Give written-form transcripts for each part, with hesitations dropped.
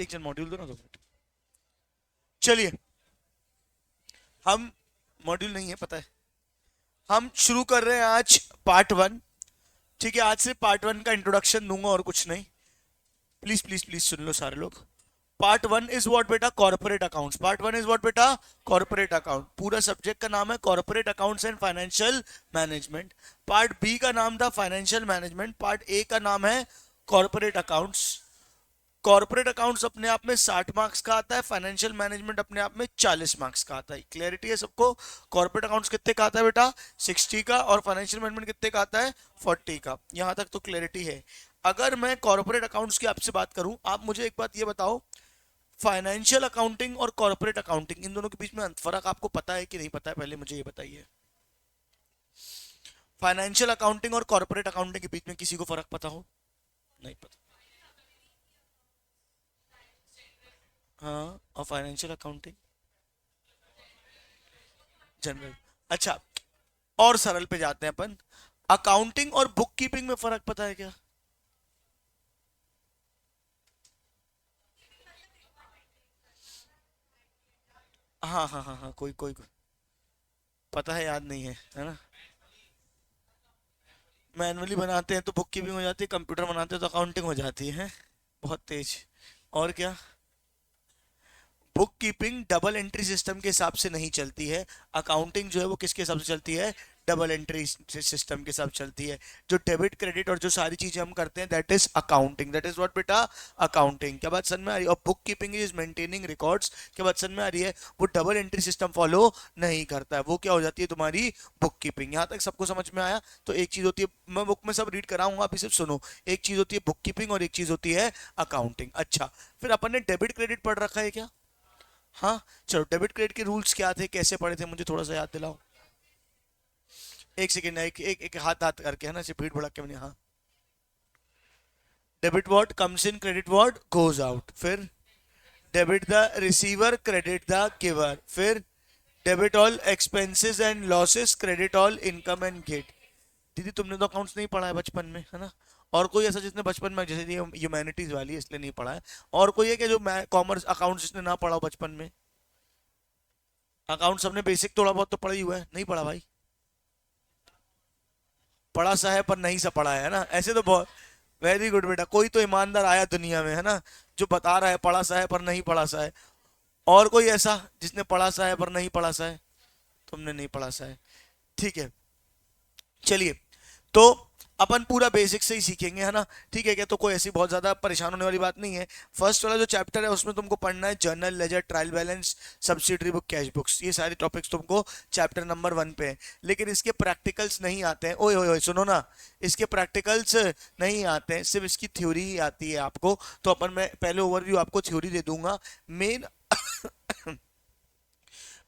चल मॉड्यूल दो ना 2 मिनट। चलिए, हम मॉड्यूल नहीं है पता है, हम शुरू कर रहे हैं आज पार्ट 1। ठीक है, आज से पार्ट 1 का इंट्रोडक्शन दूंगा और कुछ नहीं। प्लीज प्लीज प्लीज सुन लो सारे लोग। पार्ट 1 इज व्हाट बेटा? Corporate accounts. Part 1 is what बेटा? Corporate account. पूरा सब्जेक्ट का नाम है corporate accounts and financial management. Part 2 का नाम था फाइनेंशियल मैनेजमेंट। पार्ट 1 का नाम है कॉर्पोरेट अकाउंट्स। कॉर्पोरेट अकाउंट्स अपने आप में 60 मार्क्स का आता है, फाइनेंशियल मैनेजमेंट अपने आप में 40 मार्क्स का आता है। क्लियरिटी है सबको? कॉर्पोरेट अकाउंट्स कितने का आता है बेटा? 60 का। और फाइनेंशियल मैनेजमेंट कितने का आता है? 40 का। यहां तक तो क्लियरिटी है। अगर मैं कॉर्पोरेट अकाउंट्स की आपसे बात करूं, आप मुझे एक बात ये बताओ, फाइनेंशियल अकाउंटिंग और कॉर्पोरेट अकाउंटिंग, इन दोनों के बीच में फर्क आपको पता है कि नहीं पता है? पहले मुझे ये बताइए, फाइनेंशियल अकाउंटिंग और कॉर्पोरेट अकाउंटिंग के बीच में किसी को फर्क पता हो? नहीं पता। हाँ, और फाइनेंशियल अकाउंटिंग जनरल। अच्छा, और सरल पे जाते हैं अपन। अकाउंटिंग और बुक कीपिंग में फर्क पता है क्या? हाँ हाँ हाँ हाँ, कोई पता है, याद नहीं है ना? मैनुअली बनाते हैं तो बुक कीपिंग हो जाती है, कंप्यूटर बनाते हैं तो अकाउंटिंग हो जाती है। बहुत तेज। और क्या? Book keeping double entry system के हिसाब से नहीं चलती है। अकाउंटिंग जो है वो किसके हिसाब से चलती है? डबल एंट्री सिस्टम के साथ चलती है। जो डेबिट क्रेडिट और जो सारी चीजें हम करते हैं, that is accounting. That is what बेटा? अकाउंटिंग। क्या बात समझ में आ रही है? और book keeping is maintaining records. क्या बात समझ में आ रही है? वो डबल एंट्री सिस्टम फॉलो नहीं करता है। वो क्या हो जाती है तुम्हारी? Book keeping. यहाँ तक सबको समझ में आया? तो एक चीज होती है, मैं बुक में सब रीड कराऊंगा, अभी सिर्फ सुनो। एक चीज होती है बुक कीपिंग और एक चीज होती है अकाउंटिंग। अच्छा, फिर अपन ने डेबिट क्रेडिट पढ़ रखा है क्या? हाँ। चलो, डेबिट क्रेडिट के रूल्स क्या थे, कैसे पढ़े थे, मुझे थोड़ा सा याद दिलाओ। एक सेकेंड, एक हाथ हाथ करके, है ना, ऐसे भीड़ भड़क के मैंने, हाँ। Debit word comes in, credit word goes out. फिर debit the receiver, credit the giver. फिर debit all expenses and losses, credit all income and gain. दीदी तुमने तो अकाउंट्स नहीं पढ़ा है बचपन में, है ना? और कोई ऐसा जिसने बचपन में, जैसे ये ह्यूमैनिटीज वाली है इसलिए नहीं पढ़ा है, और कोई है कि जो कॉमर्स अकाउंट्स जिसने ना पढ़ा हो बचपन में? अकाउंट सबने बेसिक थोड़ा बहुत तो पढ़ा ही हुआ है, नहीं पढ़ा भाई? पढ़ा सा है पर नहीं सा पढ़ा है ना? ऐसे तो बहुत। वेरी गुड बेटा, कोई तो ईमानदार आया दुनिया में, है ना, जो बता रहा है पढ़ा सा है पर नहीं पढ़ा सा है। और कोई ऐसा जिसने पढ़ा सा है पर नहीं पढ़ा सा है? तुमने नहीं पढ़ा सा है। ठीक है, चलिए। तो अपन पूरा बेसिक से ही सीखेंगे, है ना? ठीक है क्या? तो कोई ऐसी बहुत ज्यादा परेशान होने वाली बात नहीं है। फर्स्ट वाला जो चैप्टर है उसमें तुमको पढ़ना है journal, ledger, trial balance, subsidiary book, cash books. ये सारे टॉपिक्स तुमको चैप्टर नंबर 1 पे है। लेकिन इसके प्रैक्टिकल्स नहीं आते हैं। ओए ओए ओए, सुनो ना, इसके प्रैक्टिकल्स नहीं आते हैं, सिर्फ इसकी थ्योरी ही आती है आपको। तो अपन, मैं पहले ओवरव्यू आपको थ्योरी दे दूंगा। मेन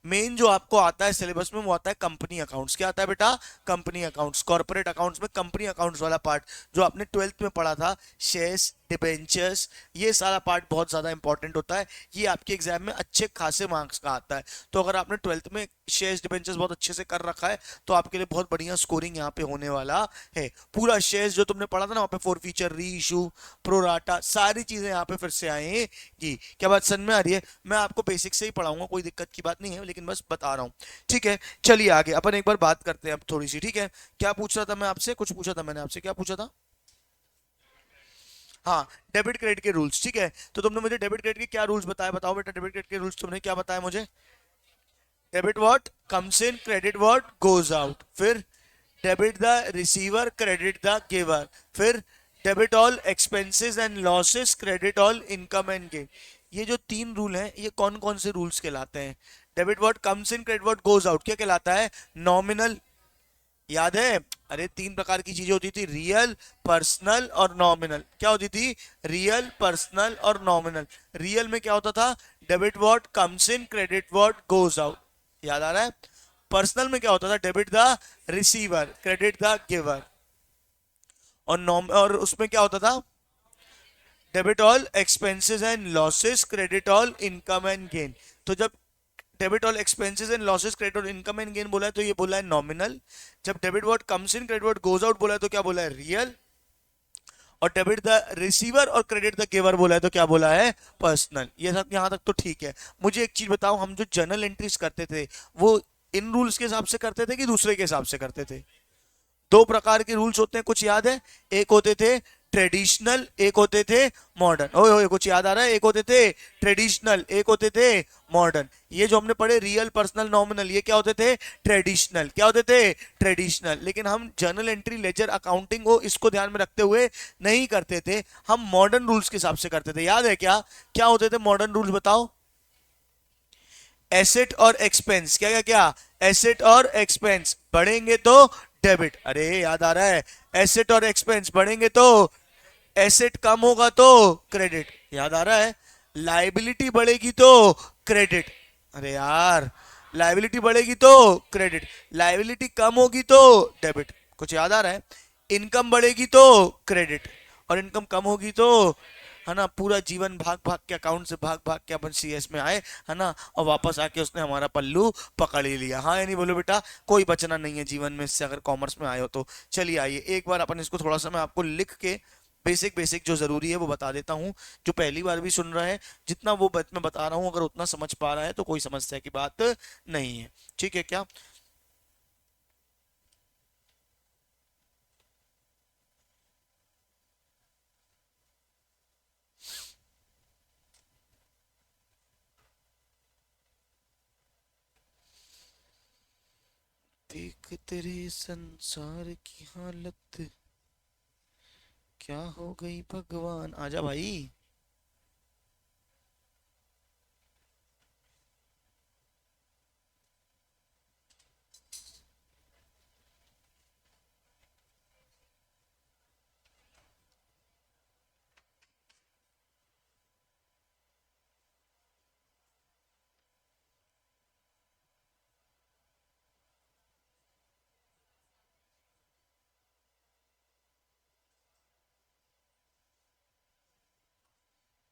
मेन जो आपको आता है सिलेबस में, वो आता है कंपनी अकाउंट्स। क्या आता है बेटा? Company accounts. कॉर्पोरेट अकाउंट्स में कंपनी अकाउंट्स वाला पार्ट जो आपने 12th में पढ़ा था, शेयर्स, डिबेंचर्स, ये सारा पार्ट बहुत ज्यादा इंपॉर्टेंट होता है। ये आपके एग्जाम में अच्छे खासे मार्क्स का आता है। तो अगर आपने 12th में शेयर्स डिबेंचर्स बहुत अच्छे से कर रखा है तो आपके लिए बहुत बढ़िया स्कोरिंग यहाँ पे होने वाला है। पूरा शेयर्स जो तुमने पढ़ा था ना, वहाँ पे फोर फीचर, री इशू, प्रोराटा, सारी चीजें यहाँ पे फिर से आएंगी। क्या बात समझ में आ रही है? मैं आपको बेसिक से ही पढ़ाऊंगा, कोई दिक्कत की बात नहीं है, लेकिन बस बता रहा हूँ। ठीक है, चलिए आगे अपन एक बार बात करते हैं अब थोड़ी सी। ठीक है, क्या पूछ रहा था मैं आपसे? कुछ पूछा था मैंने आपसे, क्या पूछा था? हाँ, डेबिट क्रेडिट के रूल्स। ठीक है, तो तुमने मुझे डेबिट क्रेडिट के क्या रूल्स बताए? बताओ बेटा, डेबिट क्रेडिट के रूल्स तुमने क्या बताया मुझे? Debit what comes in, credit what goes out. फिर debit the receiver, credit the giver. फिर debit all expenses and losses, credit all income and gain. ये जो 3 रूल हैं, ये कौन कौन से रूल्स कहलाते हैं? Debit what comes in, credit what goes out, क्या कहलाता है? नॉमिनल। याद है? अरे 3 प्रकार की चीजें होती थी, रियल, पर्सनल और नॉमिनल। क्या होती थी? रियल, पर्सनल और नॉमिनल। रियल में क्या होता था? Debit what comes in, credit what goes out. याद आ रहा है? पर्सनल में क्या होता था? Debit the receiver, credit the giver. और नॉम और उसमें क्या होता था? Debit all expenses and losses, credit all income and gain. तो जब debit all expenses and losses, credit all income and gain बोला है तो ये बोला है नॉमिनल। जब debit word comes in, credit word goes out बोला है तो क्या बोला है? रियल। और डेबिट द रिसीवर और क्रेडिट द गिवर बोला है तो क्या बोला है, पर्सनल। ये सब यहां तक तो ठीक है। मुझे एक चीज बताओ, हम जो जर्नल एंट्रीज करते थे वो इन रूल्स के हिसाब से करते थे कि दूसरे के हिसाब से करते थे? दो प्रकार के रूल्स होते हैं, कुछ याद है? एक होते थे ट्रेडिशनल, एक होते थे मॉडर्न। ओए ओए, कुछ याद आ रहा है? एक होते थे ट्रेडिशनल, एक होते थे मॉडर्न। ये जो हमने पढ़े रियल, पर्सनल, नॉमिनल, ये क्या होते थे? ट्रेडिशनल। क्या होते थे? ट्रेडिशनल। लेकिन हम जर्नल एंट्री, लेजर, अकाउंटिंग को इसको ध्यान में रखते हुए नहीं करते थे, हम मॉडर्न रूल्स के हिसाब से करते थे। याद है क्या? क्या होते थे मॉडर्न रूल्स, बताओ? एसेट और एक्सपेंस, क्या क्या क्या? एसेट और एक्सपेंस बढ़ेंगे तो डेबिट। अरे याद आ रहा है? एसेट और एक्सपेंस बढ़ेंगे तो, एसेट कम होगा तो क्रेडिट। याद आ रहा है? लाइबिलिटी बढ़ेगी तो क्रेडिट। अरे यार, लाइबिलिटी बढ़ेगी तो क्रेडिट, लाइबिलिटी कम होगी तो डेबिट। कुछ याद आ रहा है? इनकम बढ़ेगी तो क्रेडिट, और इनकम कम होगी तो, है ना, पूरा जीवन भाग भाग के अकाउंट से भाग भाग के अपन सीएस में आए, है ना, और वापस आके उसने हमारा पल्लू पकड़ ही लिया। हाँ या नहीं बोलो बेटा? कोई बचना नहीं है जीवन में इससे, अगर कॉमर्स में आए हो तो। चलिए आइए एक बार अपन इसको थोड़ा सा मैं आपको लिख के बेसिक बेसिक जो जरूरी है वो बता देता हूँ। जो पहली बार भी सुन रहा है, जितना वो मैं बता रहा हूँ अगर उतना समझ पा रहा है तो कोई समस्या की बात नहीं है। ठीक है क्या? देख तेरे संसार की हालत क्या हो गई भगवान, आजा भाई।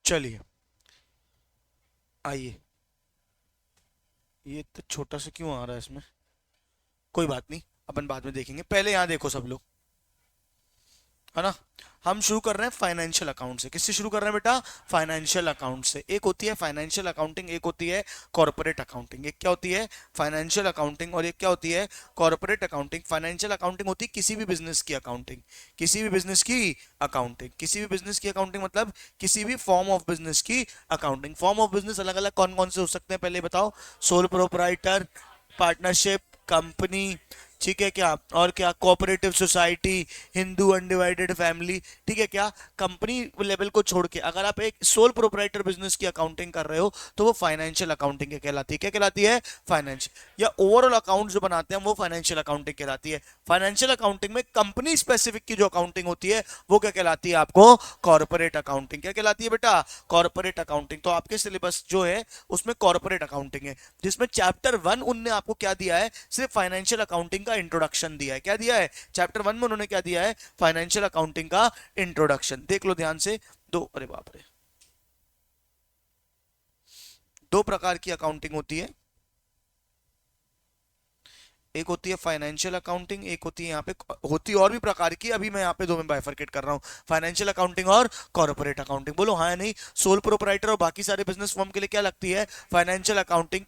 चलिए आइए। ये तो छोटा सा क्यों आ रहा है इसमें? कोई बात नहीं, अपन बाद में देखेंगे। पहले यहाँ देखो सब लोग, है ना। हम शुरू कर रहे हैं फाइनेंशियल अकाउंट से। किससे शुरू कर रहे हैं बेटा? फाइनेंशियल अकाउंट से। एक होती है फाइनेंशियल अकाउंटिंग, एक होती है कॉर्पोरेट अकाउंटिंग। एक क्या होती है? फाइनेंशियल अकाउंटिंग, और एक क्या होती है? Corporate accounting. फाइनेंशियल अकाउंटिंग होती है किसी भी बिजनेस की अकाउंटिंग, किसी भी बिजनेस की अकाउंटिंग, किसी भी बिजनेस की अकाउंटिंग मतलब किसी भी फॉर्म ऑफ बिजनेस की अकाउंटिंग। फॉर्म ऑफ बिजनेस अलग अलग कौन कौन से हो सकते हैं पहले बताओ? सोल प्रोप्राइटर, पार्टनरशिप, कंपनी, ठीक है क्या, और क्या, cooperative society, Hindu undivided family. ठीक है क्या? कंपनी लेवल को छोड़ के अगर आप एक सोल प्रोप्राइटर बिजनेस की अकाउंटिंग कर रहे हो तो वो फाइनेंशियल अकाउंटिंग कहलाती है। क्या कहलाती है? फाइनेंशियल, या ओवरऑल अकाउंट जो बनाते हैं वो फाइनेंशियल अकाउंटिंग कहलाती है। फाइनेंशियल अकाउंटिंग में कंपनी स्पेसिफिक की जो अकाउंटिंग होती है वो क्या कहलाती है आपको? Corporate accounting. क्या कहलाती है बेटा? Corporate accounting. तो आपके सिलेबस जो है उसमें कॉर्पोरेट अकाउंटिंग है, जिसमें चैप्टर 1 उनने आपको क्या दिया है? सिर्फ फाइनेंशियल अकाउंटिंग का इंट्रोडक्शन दिया है। क्या दिया है? चैप्टर 1 में उन्होंने क्या दिया है? फाइनेंशियल अकाउंटिंग का इंट्रोडक्शन। देख लो ध्यान से। दो, अरे बाप रे, दो प्रकार की अकाउंटिंग होती है। एक होती है फाइनेंशियल अकाउंटिंग, एक होती है यहाँ पे, होती है और भी प्रकार की, अभी मैं यहाँ पे दो में बाइफरकेट कर रहा हूँ, फाइनेंशियल अकाउंटिंग और कॉर्पोरेट अकाउंटिंग। बोलो हाँ या नहीं? सोल प्रोपराइटर और बाकी सारे बिजनेस फर्म के लिए क्या लगती है? Financial accounting.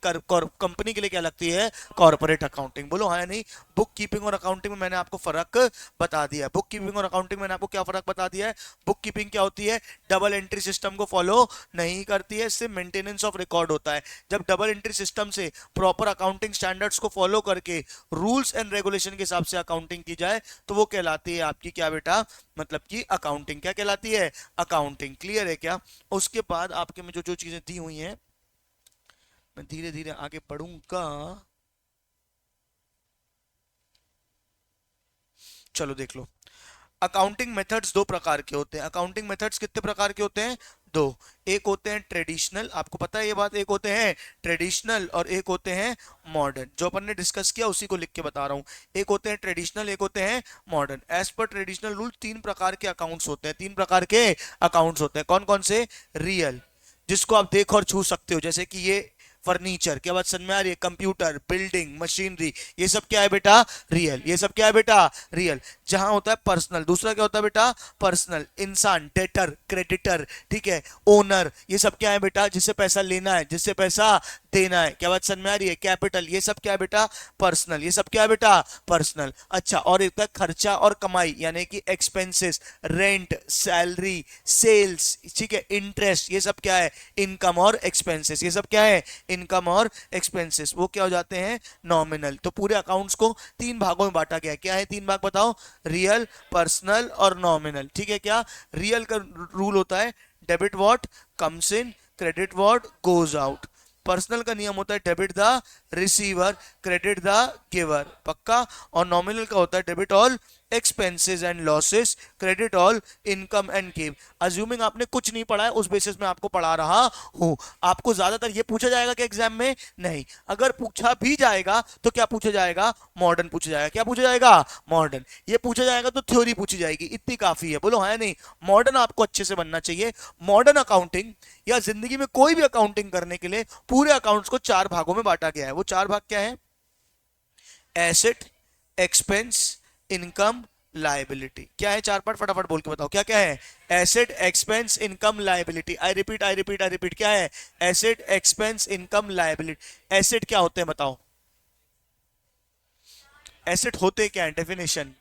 कंपनी के लिए क्या लगती है? Corporate accounting. बोलो हाँ या नहीं? बुक कीपिंग और अकाउंटिंग में मैंने आपको फर्क बता दिया है। बुक कीपिंग और अकाउंटिंग में मैंने आपको क्या फर्क बता दिया है? बुक कीपिंग क्या होती है? डबल एंट्री सिस्टम को फॉलो नहीं करती है, इससे मेंटेनेंस ऑफ रिकॉर्ड होता है। जब डबल एंट्री सिस्टम से प्रॉपर अकाउंटिंग स्टैंडर्ड्स को फॉलो करके रूल्स एंड रेगुलेशन के हिसाब से अकाउंटिंग की जाए तो वो कहलाती है आपकी क्या बेटा? मतलब कि अकाउंटिंग। क्या कहलाती है? अकाउंटिंग। क्लियर है क्या? उसके बाद आपके में जो जो चीजें दी हुई हैं मैं धीरे धीरे आगे बढ़ूंगा। चलो देख लो। अकाउंटिंग मेथड्स दो प्रकार के होते हैं। अकाउंटिंग मेथड्स कितने प्रकार के होते हैं? दो। एक होते हैं ट्रेडिशनल, आपको पता है ये बात, एक होते हैं ट्रेडिशनल और एक होते हैं मॉडर्न। जो अपन ने डिस्कस किया उसी को लिख के बता रहा हूं। एक होते हैं ट्रेडिशनल, एक होते हैं modern. As per traditional rule तीन प्रकार के अकाउंट्स होते हैं, तीन प्रकार के अकाउंट्स होते हैं। कौन कौन से? रियल, जिसको आप देख और छू सकते हो, जैसे कि ये फर्नीचर, क्या बात समझ में आ रही है? कंप्यूटर, बिल्डिंग, मशीनरी, ये सब क्या है बेटा? रियल। ये सब क्या है बेटा? रियल। जहां होता है पर्सनल। दूसरा क्या होता है बेटा, पर्सनल, इंसान, डेटर, क्रेडिटर, ठीक है, ओनर, ये सब क्या है बेटा, जिससे पैसा लेना है, जिससे पैसा देना है। क्या बात समझ में आ रही है? कैपिटल, ये सब क्या है बेटा, पर्सनल, ये सब क्या है बेटा, पर्सनल। अच्छा, और एक खर्चा और कमाई यानी कि एक्सपेंसेस, रेंट, सैलरी, सेल्स, ठीक है, इंटरेस्ट, ये सब क्या है, इनकम और एक्सपेंसेस, ये सब क्या है, इनकम और एक्सपेंसेस, वो क्या हो जाते हैं, नॉमिनल। तो पूरे अकाउंट्स को तीन भागों में बांटा गया है। क्या है तीन भाग बताओ, रियल, पर्सनल और नॉमिनल, ठीक है। क्या रियल का रूल होता है, debit what comes in, credit what goes out. Personal का नियम होता है debit the receiver, credit the giver, पक्का। और नॉमिनल का होता है debit all expenses and losses, credit all income and give. Assuming आपने कुछ नहीं पढ़ा है, उस बेसिस में आपको पढ़ा रहा हूं। आपको ज्यादातर ये पूछा जाएगा कि एग्जाम में, नहीं, अगर पूछा भी जाएगा तो क्या पूछा जाएगा, मॉडर्न पूछा जाएगा। क्या पूछा जाएगा, मॉडर्न। ये पूछा जाएगा तो थ्योरी पूछी जाएगी, इतनी काफी है, बोलो है नहीं। मॉडर्न आपको अच्छे से बनना चाहिए। मॉडर्न अकाउंटिंग या जिंदगी में कोई भी अकाउंटिंग करने के लिए पूरे अकाउंट्स को चार भागों में बांटा गया है। वो चार भाग क्या है, एसेट, एक्सपेंस, इनकम, लाइबिलिटी। क्या है चार पार्ट, फटाफट बोल के बताओ क्या क्या है, asset, expense, income, liability. I repeat I repeat I repeat, क्या है, asset, expense, income, liability. Asset क्या होते हैं बताओ, एसेट होते क्या है, definition,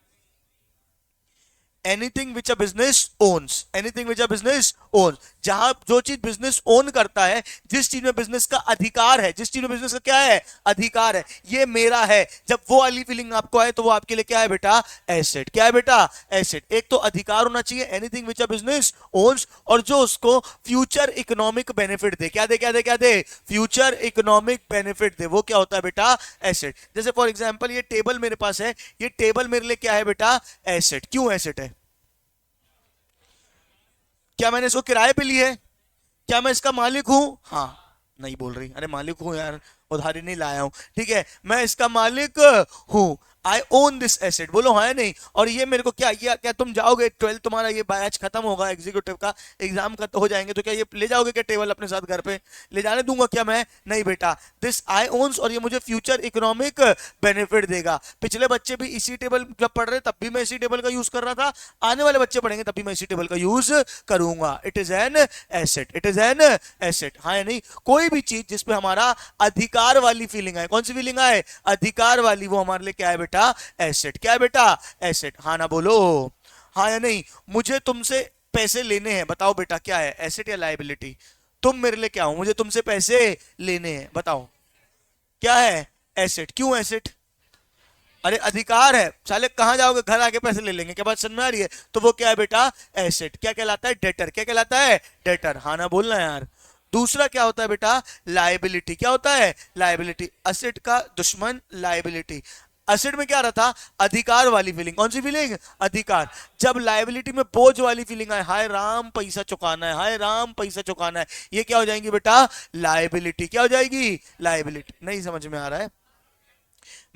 anything which a business owns, anything which a business owns, जहां जो चीज बिजनेस ओन करता है, जिस चीज में बिजनेस का अधिकार है, जिस चीज में बिजनेस का क्या है, अधिकार है, ये मेरा है, जब वो वाली फीलिंग आपको आए तो वो आपके लिए क्या है बेटा, एसेट। क्या है बेटा, एसेट। एक तो अधिकार होना चाहिए, anything which a business owns, और जो उसको फ्यूचर इकोनॉमिक बेनिफिट दे, क्या दे क्या दे क्या दे, फ्यूचर इकोनॉमिक बेनिफिट दे, वो क्या होता है बेटा, एसेट। जैसे फॉर एग्जांपल ये टेबल मेरे पास है, ये टेबल मेरे लिए क्या है बेटा, एसेट। क्यों एसेट है, क्या मैंने इसको किराए पे ली है, क्या मैं इसका मालिक हूं, हाँ, नहीं बोल रही, अरे मालिक हूं यार, उधारी नहीं लाया हूं, ठीक है, मैं इसका मालिक हूं, आई ओन दिस एसेट, बोलो हाँ या नहीं। और ये मेरे को क्या, क्या तुम जाओगे 12 तुम्हारा ये बैच खत्म होगा, एग्जीक्यूटिव का एग्जाम खत्म हो जाएंगे, तो क्या ये ले जाओगे क्या टेबल अपने साथ घर पे, ले जाने दूंगा क्या मैं, नहीं बेटा, दिस आई ओन्स, और ये मुझे फ्यूचर इकोनॉमिक बेनिफिट देगा। पिछले बच्चे भी इसी टेबल जब पढ़ रहे तब भी मैं इसी टेबल का यूज कर रहा था, आने वाले बच्चे पढ़ेंगे तब भी मैं इसी टेबल का यूज करूंगा। It is an asset, it is an asset, हाँ या नहीं। कोई भी चीज जिसपे हमारा अधिकार वाली फीलिंग आए, कौन सी फीलिंग आए, अधिकार वाली, वो हमारे लिए क्या है बेटा, एसेट। क्या है बेटा, एसेट, हाँ ना बोलो, हाँ या नहीं। मुझे तुमसे पैसे लेने हैं, बताओ बेटा क्या है, एसेट या लायबिलिटी। तुम मेरे लिए क्या हो, मुझे तुमसे पैसे लेने हैं, बताओ क्या है, एसेट। क्यों एसेट, अरे अधिकार है, साले कहां जाओगे, घर आके पैसे ले लेंगे, क्या बात समझ में आ रही है, तो वो क्या है बेटा, एसेट। क्या कहलाता है, डेटर। क्या कहलाता है, डेटर, हाँ ना बोलना यार। दूसरा क्या होता है बेटा, लायबिलिटी। क्या होता है, लायबिलिटी, असेट का दुश्मन लायबिलिटी। असेट में क्या रहता, अधिकार वाली फीलिंग, कौन सी फीलिंग, अधिकार। जब लायबिलिटी में बोझ वाली फीलिंग आए, हाय राम पैसा चुकाना है, हाय राम पैसा चुकाना है, ये क्या हो जाएंगी बेटा, लायबिलिटी। क्या हो जाएगी, लायबिलिटी। नहीं समझ में आ रहा है,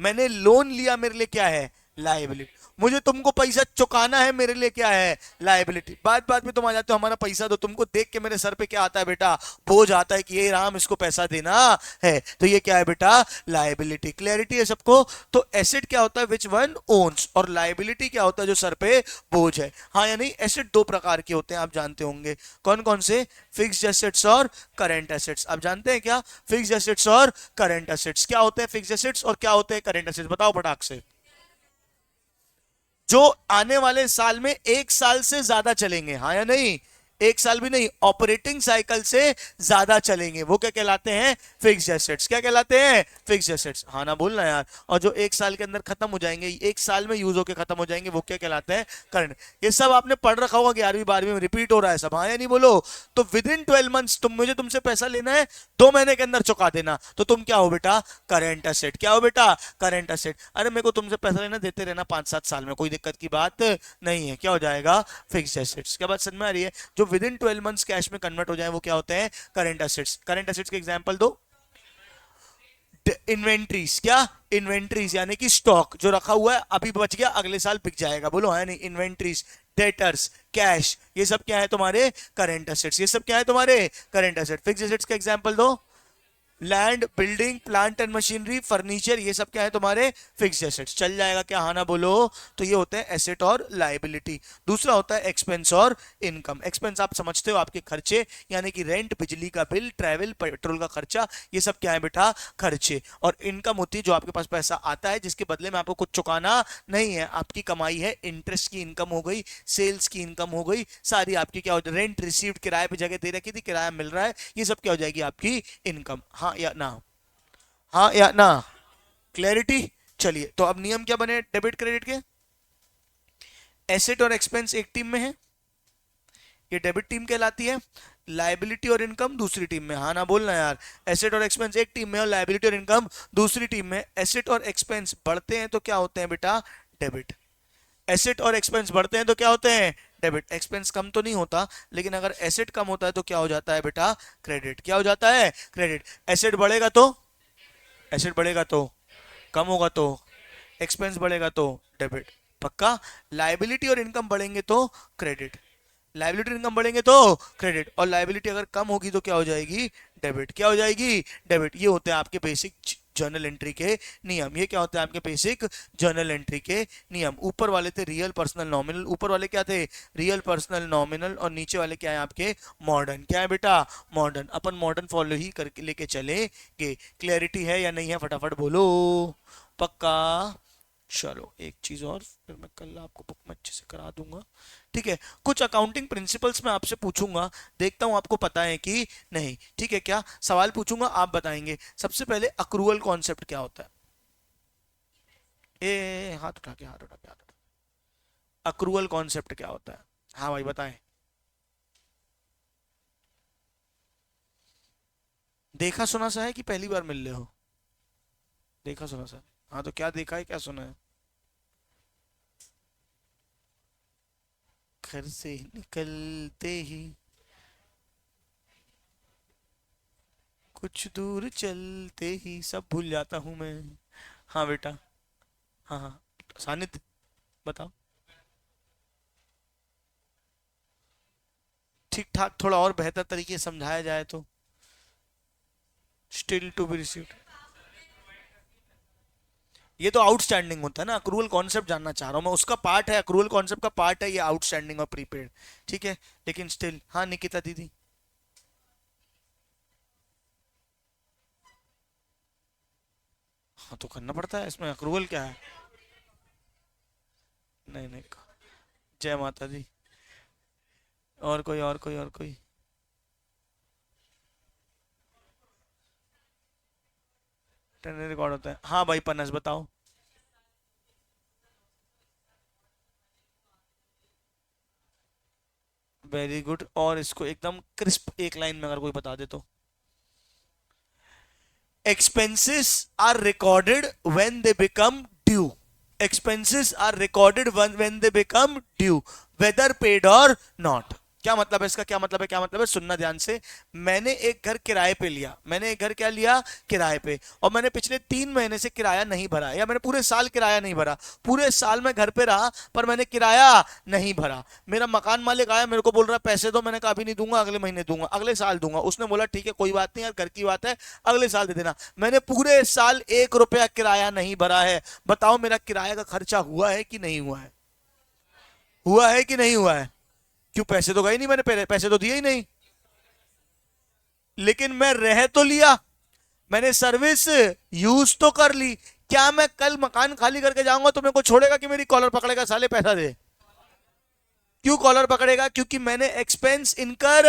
मैंने लोन लिया, मेरे लिए क्या है, लायबिलिटी। मुझे तुमको पैसा चुकाना है, मेरे लिए क्या है, लायबिलिटी। बात बात में तुम आ जाते हो, हमारा पैसा दो, तुमको देख के मेरे सर पे क्या आता है बेटा, बोझ आता है कि ये राम इसको पैसा देना है, तो ये क्या है बेटा, लायबिलिटी। क्लैरिटी है सबको। तो एसेट क्या होता है, विच वन ओन्स, और लायबिलिटी क्या होता है, जो सर पे बोझ है, हाँ या नहीं। एसेट दो प्रकार के होते हैं, आप जानते होंगे, कौन कौन से, फिक्स्ड एसेट्स और करंट एसेट्स। आप जानते हैं क्या, फिक्स्ड एसेट्स और करंट एसेट्स। क्या होते हैं फिक्स्ड एसेट्स और क्या होते हैं करंट एसेट्स, बताओ फटाक से। जो आने वाले साल में एक साल से ज्यादा चलेंगे, हाँ या नहीं, एक साल भी नहीं, ऑपरेटिंग साइकिल से ज्यादा चलेंगे, वो क्या कहलाते हैं, फिक्स्ड एसेट्स। क्या कहलाते हैं, फिक्स्ड एसेट्स, हाँ ना बोलना यार। और जो एक साल के अंदर खत्म हो जाएंगे, एक साल में यूज होकर खत्म हो जाएंगे, वो क्या कहलाते हैं, करंट। ये सब आपने पढ़ रखा होगा 11वीं 12वीं में, रिपीट हो रहा है सब, हाँ या नहीं बोलो। तो विद इन 12 मंथ्स मुझे तुमसे पैसा लेना है, 2 महीने के अंदर चुका देना, तो तुम क्या हो बेटा, करंट एसेट। क्या हो बेटा, करंट एसेट। अरे मेरे को तुमसे पैसा लेना, देते रहना 5-7 साल में, कोई दिक्कत की बात नहीं है, क्या हो जाएगा, फिक्स्ड एसेट्स। क्या बात समझ में आ रही है। जो विद इन 12 मंथ्स कैश में कन्वर्ट हो जाए, वो क्या होते हैं, करंट एसेट्स। करंट एसेट्स के एग्जांपल दो, इन्वेंट्रीज। क्या, इन्वेंट्रीज यानी कि स्टॉक जो रखा हुआ है, अभी बच गया अगले साल बिक जाएगा, बोलो है नहीं, इन्वेंट्रीज। डेटर्स, कैश, ये सब क्या है तुम्हारे करंट एसेट्स, ये सब क्या है तुम्हारे करंट एसेट। फिक्स्ड एसेट्स का एग्जांपल दो, land, building, plant and machinery, furniture, ये सब क्या है तुम्हारे फिक्स्ड एसेट्स। चल जाएगा क्या, हाँ ना बोलो। तो ये होते हैं एसेट और लायबिलिटी। दूसरा होता है एक्सपेंस और इनकम। एक्सपेंस आप समझते हो, आपके खर्चे, यानी कि रेंट, बिजली का बिल, ट्रैवल, पेट्रोल का खर्चा, ये सब क्या है बेटा, खर्चे। और इनकम होती है जो आपके पास पैसा आता है जिसके बदले में आपको कुछ चुकाना नहीं है, आपकी कमाई है। इंटरेस्ट की इनकम हो गई, सेल्स की इनकम हो गई, सारी आपकी क्या हो जाए, रेंट रिसीव्ड, किराए पे जगह दे रखी थी, किराया मिल रहा है, ये सब क्या हो जाएगी आपकी इनकम। हाँ या ना, हाँ या ना, क्लैरिटी। चलिए, तो अब नियम क्या बने डेबिट क्रेडिट के। एसेट और एक्सपेंस एक टीम में है, ये डेबिट टीम कहलाती है। लायबिलिटी और इनकम दूसरी टीम में, हाँ ना बोलना यार। एसेट और एक्सपेंस एक टीम में और लायबिलिटी और इनकम दूसरी टीम में। एसेट और एक्सपेंस बढ़ते हैं तो क्या होते हैं बेटा, डेबिट। एसेट और एक्सपेंस बढ़ते हैं तो क्या होते हैं, डेबिट। एक्सपेंस कम तो नहीं होता, लेकिन अगर एसेट कम होता है तो क्या हो जाता है बेटा, क्रेडिट। क्या हो जाता है, क्रेडिट। एसेट बढ़ेगा तो, एसेट बढ़ेगा तो, कम होगा तो, एक्सपेंस बढ़ेगा तो डेबिट, पक्का। लायबिलिटी और इनकम बढ़ेंगे तो क्रेडिट, लायबिलिटी इनकम बढ़ेंगे तो क्रेडिट, और लायबिलिटी अगर कम होगी तो क्या हो जाएगी, डेबिट। क्या हो जाएगी, डेबिट। ये होते हैं आपके बेसिक जर्नल एंट्री के नियम। ये क्या होता है आपके बेसिक जर्नल एंट्री के नियम। ऊपर वाले थे रियल, पर्सनल, नॉमिनल। ऊपर वाले क्या थे, रियल, पर्सनल, नॉमिनल। और नीचे वाले क्या है आपके, मॉडर्न। क्या है बेटा, मॉडर्न। अपन मॉडर्न फॉलो ही करके लेके चलेंगे। क्लैरिटी है या नहीं है, फटाफट बोलो, पक्का। चलो एक चीज और, फिर मैं कल आपको बुक में अच्छे से करा दूंगा, ठीक है। कुछ अकाउंटिंग प्रिंसिपल्स मैं आपसे पूछूंगा, देखता हूं आपको पता है कि नहीं, ठीक है। क्या सवाल पूछूंगा, आप बताएंगे। सबसे पहले अक्रूवल कॉन्सेप्ट क्या होता है। हाथ उठा के, हाथ उठा के, हाथ उठा। अक्रूवल कॉन्सेप्ट क्या होता है, हाँ भाई बताएं। देखा सुना सा है कि पहली बार मिल रहे हो, देखा सुना सा। हाँ तो क्या देखा है, क्या सुना है। घर से निकलते ही कुछ दूर चलते ही सब भूल जाता हूं मैं। हाँ बेटा, हाँ हाँ, सानिध्य बताओ। ठीक ठाक, थोड़ा और बेहतर तरीके से समझाया जाए तो। स्टिल टू बी रिसीव्ड, ये तो आउटस्टैंडिंग होता है ना। अक्रूवल कॉन्सेप्ट जानना चाह रहा हूँ मैं, उसका पार्ट है, अक्रूवल कॉन्सेप्ट का पार्ट है ये आउटस्टैंडिंग और प्रीपेड, ठीक है। लेकिन स्टिल, हाँ निकिता दीदी। हाँ तो करना पड़ता है, इसमें अक्रूवल क्या है। नहीं नहीं, जय माता दी। और कोई, और कोई, और कोई। टेन रिकॉर्ड होता है, हाँ भाई पनस बताओ। वेरी गुड, और इसको एकदम क्रिस्प एक लाइन में अगर कोई बता दे तो। Expenses are recorded when they become due. Expenses are recorded when they become due, whether paid or not. क्या मतलब है इसका, क्या मतलब है, क्या मतलब है, सुनना ध्यान से। मैंने एक घर किराए पे लिया, मैंने एक घर क्या लिया, किराए पे, और मैंने पिछले 3 महीने से किराया नहीं भरा, या मैंने पूरे साल किराया नहीं भरा। पूरे साल में घर पे रहा पर मैंने किराया नहीं भरा। मेरा मकान मालिक आया, मेरे को बोल रहा है पैसे दो। मैंने कहा अभी नहीं दूंगा, अगले महीने दूंगा, अगले साल दूंगा। उसने बोला ठीक है कोई बात नहीं यार, घर की बात है, अगले साल दे देना। मैंने पूरे साल 1 रुपया किराया नहीं भरा है। बताओ मेरा किराया का खर्चा हुआ है कि नहीं हुआ है, हुआ है कि नहीं हुआ है। क्यों, पैसे तो गए नहीं, मैंने पैसे तो दिए ही नहीं। लेकिन मैं रह तो लिया, मैंने सर्विस यूज तो कर ली। क्या मैं कल मकान खाली करके जाऊंगा तो मेरे को छोड़ेगा कि मेरी कॉलर पकड़ेगा, साले पैसा दे। क्यों कॉलर पकड़ेगा, क्योंकि मैंने एक्सपेंस इनकर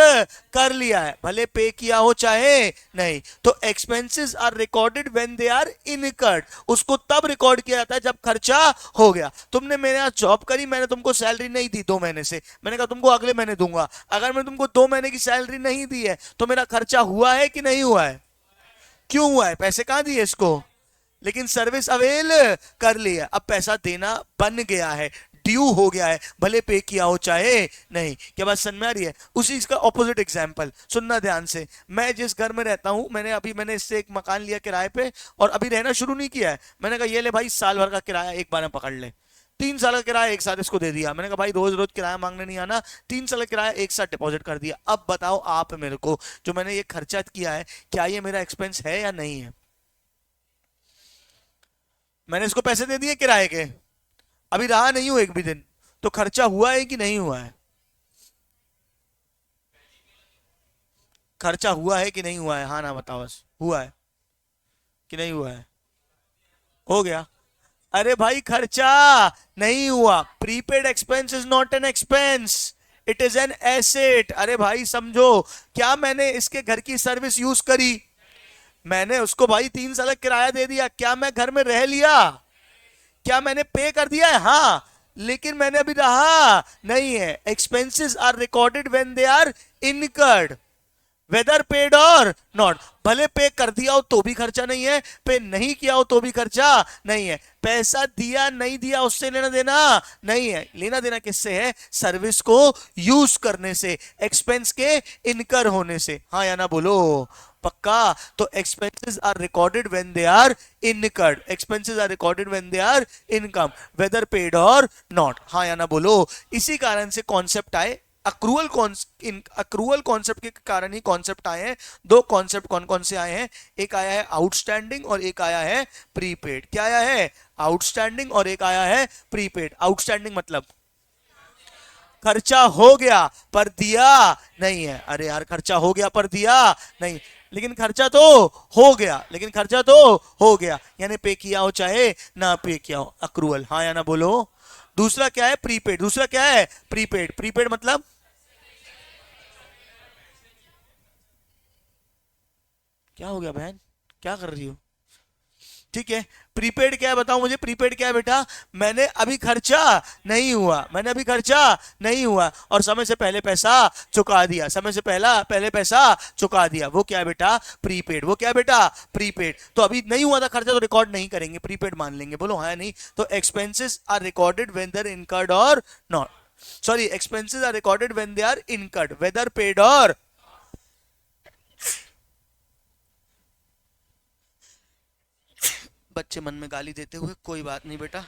कर लिया है, भले पे किया हो चाहे नहीं। तो expenses are recorded when they are incurred. उसको तब रिकॉर्ड किया जाता है जब खर्चा हो गया। तुमने मेरे यहाँ जॉब करी, मैंने तुमको सैलरी नहीं दी 2 महीने से, मैंने कहा तुमको अगले महीने दूंगा। अगर मैंने तुमको 2 महीने की सैलरी नहीं दी है तो मेरा खर्चा हुआ है कि नहीं हुआ है, क्यों हुआ है, पैसे कहां दिए इसको। लेकिन सर्विस अवेल कर ली है, अब पैसा देना बन गया है, ड्यू हो गया है, भले पे किया हो चाहे नहीं। क्या बात समझ में आ रही है। उसी इसका ऑपोजिट एग्जांपल सुनना ध्यान से। मैं जिस घर में रहता हूं, मैंने इससे एक मकान लिया किराए पे, और अभी रहना शुरू नहीं किया है। मैंने कहा ये ले भाई साल भर का किराया एक बार में पकड़ ले। 3 साल का किराया एक साथ इसको दे दिया। मैंने कहा भाई रोज रोज किराया मांगने नहीं आना, 3 साल का किराया एक साथ डिपॉजिट कर दिया। अब बताओ आप मेरे को, जो मैंने ये खर्चा किया है क्या ये मेरा एक्सपेंस है या नहीं है? मैंने इसको पैसे दे दिए किराए के, अभी रहा नहीं हूं एक भी दिन, तो खर्चा हुआ है कि नहीं हुआ है? खर्चा हुआ है कि नहीं हुआ है? हाँ ना बताओ बस, हुआ है कि नहीं हुआ है? हो गया। अरे भाई खर्चा नहीं हुआ, prepaid expense is not an expense, it is an asset. अरे भाई समझो, क्या मैंने इसके घर की सर्विस यूज करी? मैंने उसको भाई 3 साल का किराया दे दिया, क्या मैं घर में रह लिया? क्या मैंने पे कर दिया है? हाँ, लेकिन मैंने अभी रहा नहीं है। Expenses are recorded when they are incurred, whether paid or not. भले पे कर दिया हो तो भी खर्चा नहीं है, पे नहीं किया हो तो भी खर्चा नहीं है। पैसा दिया नहीं दिया उससे लेना देना नहीं है, लेना देना किससे है? सर्विस को यूज करने से, एक्सपेंस के इनकर होने से। हाँ या ना बोलो? पक्का? तो expenses are recorded when they are incurred, expenses are recorded when they are income, whether paid or not. हाँ या ना बोलो? इसी कारण से कॉन्सेप्ट आए अक्रूवल। अक्रूवल कॉन्सेप्ट के कारण ही कॉन्सेप्ट आए हैं। दो कॉन्सेप्ट कौन कौन से आए हैं? एक आया है आउटस्टैंडिंग और एक आया है प्रीपेड। क्या आया है? आउटस्टैंडिंग और एक आया है प्रीपेड। आउटस्टैंडिंग मतलब खर्चा हो गया पर दिया नहीं है। अरे यार खर्चा हो गया पर दिया नहीं, लेकिन खर्चा तो हो गया, लेकिन खर्चा तो हो गया, यानी पे किया हो चाहे ना पे किया हो, अक्रूवल। हाँ या ना बोलो? दूसरा क्या है? प्रीपेड। दूसरा क्या है? प्रीपेड। प्रीपेड मतलब क्या हो गया बहन, क्या कर रही हो? ठीक है, प्रीपेड क्या है बताओ मुझे? प्रीपेड क्या है बेटा? मैंने अभी खर्चा नहीं हुआ, मैंने अभी खर्चा नहीं हुआ और समय से पहले पैसा चुका दिया, समय से पहले पैसा चुका दिया, वो क्या है बेटा? प्रीपेड। वो क्या है बेटा? प्रीपेड। तो अभी नहीं हुआ था खर्चा तो रिकॉर्ड नहीं करेंगे, प्रीपेड मान लेंगे। बोलो हाँ या नहीं? तो expenses are recorded when they are incurred or not, sorry, expenses are recorded when they are incurred, whether paid or. बच्चे मन में गाली देते हुए, कोई बात नहीं बेटा।